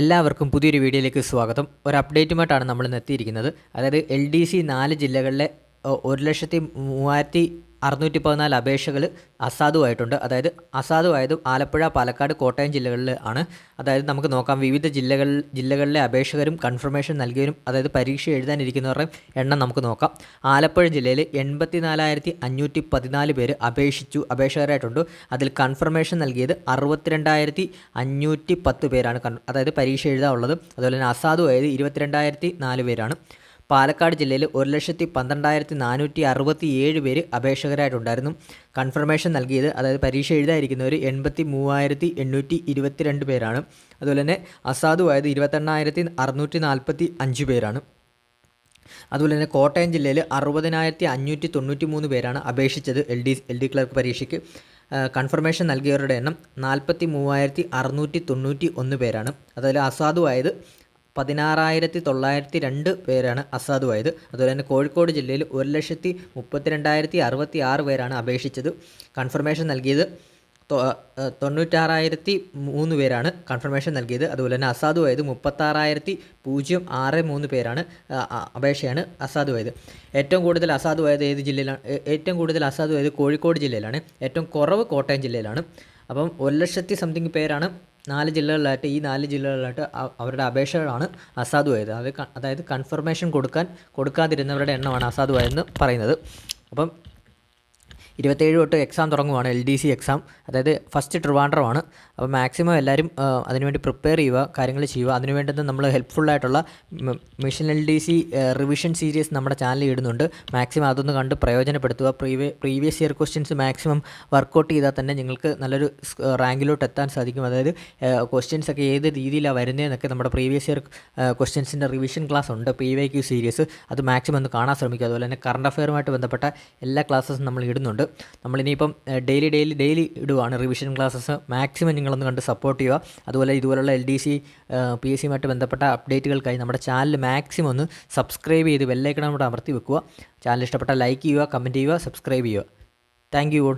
എല്ലാവർക്കും പുതിയൊരു വീഡിയോയിലേക്ക് സ്വാഗതം. ഒരു അപ്ഡേറ്റുമായിട്ടാണ് നമ്മൾ ഇന്ന് എത്തിയിരിക്കുന്നത്. അതായത് LDC 4 ജില്ലകളിലെ 1,03,614 അപേക്ഷകൾ അസാധുവായിട്ടുണ്ട്. അതായത് അസാധുവായതും ആലപ്പുഴ, പാലക്കാട്, കോട്ടയം ജില്ലകളിൽ ആണ്. അതായത് നമുക്ക് നോക്കാം, വിവിധ ജില്ലകളിലെ അപേക്ഷകരും കൺഫർമേഷൻ നൽകിയവരും, അതായത് പരീക്ഷ എഴുതാനിരിക്കുന്നവരുടെ എണ്ണം നമുക്ക് നോക്കാം. ആലപ്പുഴ ജില്ലയിൽ 84,514 പേര് അപേക്ഷകരായിട്ടുണ്ട്. അതിൽ കൺഫർമേഷൻ നൽകിയത് 62,510 പേരാണ്. അതായത് പരീക്ഷ എഴുതാനുള്ളത്. അതുപോലെ തന്നെ അസാധുവായത് 22,004 പേരാണ്. പാലക്കാട് ജില്ലയിൽ 1,12,467 പേര് അപേക്ഷകരായിട്ടുണ്ടായിരുന്നു. കൺഫർമേഷൻ നൽകിയത്, അതായത് പരീക്ഷ എഴുതാതിരിക്കുന്നവർ 83,822 പേരാണ്. അതുപോലെ തന്നെ അസാധുവായത് 28,645 പേരാണ്. അതുപോലെ തന്നെ കോട്ടയം ജില്ലയിൽ 60,593 പേരാണ് അപേക്ഷിച്ചത് LD ക്ലർക്ക് പരീക്ഷയ്ക്ക്. കൺഫർമേഷൻ നൽകിയവരുടെ എണ്ണം 43,691 പേരാണ്. അതുപോലെ അസാധുവായത് 16,902 പേരാണ് അസാധുവായത്. അതുപോലെ തന്നെ കോഴിക്കോട് ജില്ലയിൽ 1,32,066 പേരാണ് അപേക്ഷിച്ചത്. കൺഫർമേഷൻ നൽകിയത് 96,003 പേരാണ് കൺഫർമേഷൻ നൽകിയത്. അതുപോലെ തന്നെ അസാധുവായത് 36,063 പേരാണ് അപേക്ഷയാണ് അസാധുവായത്. ഏറ്റവും കൂടുതൽ അസാധുവായത് ഏത് ജില്ലയിലാണ്? ഏറ്റവും കൂടുതൽ അസാധുവായത് കോഴിക്കോട് ജില്ലയിലാണ്. ഏറ്റവും കുറവ് കോട്ടയം ജില്ലയിലാണ്. അപ്പം 1,00,000 സംതിങ് പേരാണ് 4 ജില്ലകളിലായിട്ട്. ഈ 4 ജില്ലകളിലായിട്ട് അവരുടെ അപേക്ഷകളാണ് അസാധുവായത്. അതായത് കൺഫർമേഷൻ കൊടുക്കാതിരുന്നവരുടെ എണ്ണമാണ് അസാധുവായെന്ന് പറയുന്നത്. അപ്പം 27 തൊട്ട് എക്സാം തുടങ്ങുവാണ്, LDC എക്സാം. അതായത് ഫസ്റ്റ് ട്രിവാൻഡ്രമാണ്. അപ്പോൾ മാക്സിമം എല്ലാവരും അതിനുവേണ്ടി പ്രിപ്പയർ ചെയ്യുക, കാര്യങ്ങൾ ചെയ്യുക. അതിനുവേണ്ടി നമ്മൾ ഹെൽപ്ഫുള്ളായിട്ടുള്ള മിഷൻ LDC റിവിഷൻ സീരീസ് നമ്മുടെ ചാനലിൽ ഇടുന്നുണ്ട്. മാക്സിമം അതൊന്ന് കണ്ട് പ്രയോജനപ്പെടുത്തുക. Previous year questions maximum work out ചെയ്താൽ തന്നെ നിങ്ങൾക്ക് നല്ലൊരു റാങ്കിലോട്ട് എത്താൻ സാധിക്കും. അതായത് ക്വസ്റ്റ്യൻസൊക്കെ ഏത് രീതിയിലാണ് വരുന്നതെന്നൊക്കെ നമ്മുടെ പ്രീവിയസ് ഇയർ ക്വസ്റ്റ്യൻസിൻ്റെ റിവിഷൻ ക്ലാസ് ഉണ്ട്, PYQ സീരീസ്. അത് മാക്സിമം ഒന്ന് കാണാൻ ശ്രമിക്കുക. അതുപോലെ തന്നെ കറണ്ട് അഫെയറുമായിട്ട് ബന്ധപ്പെട്ട എല്ലാ ക്ലാസ്സസും നമ്മൾ ഇടുന്നുണ്ട്. നമ്മളിനിയിപ്പം ഡെയിലി ഇടുവാണ് റിവിഷൻ ക്ലാസ്സസ്. മാക്സിമം നിങ്ങളൊന്ന് കണ്ട് സപ്പോർട്ട് ചെയ്യുക. അതുപോലെ ഇതുപോലുള്ള LDC PSCയുമായിട്ട് ബന്ധപ്പെട്ട അപ്ഡേറ്റുകൾക്കായി നമ്മുടെ ചാനൽ മാക്സിമം ഒന്ന് സബ്സ്ക്രൈബ് ചെയ്ത് ബെല്ലൈക്കൺ കൂടെ അമർത്തി വെക്കുക. ചാനൽ ഇഷ്ടപ്പെട്ടാൽ ലൈക്ക് ചെയ്യുക, കമൻറ്റ് ചെയ്യുക, സബ്സ്ക്രൈബ് ചെയ്യുക. Thank you all.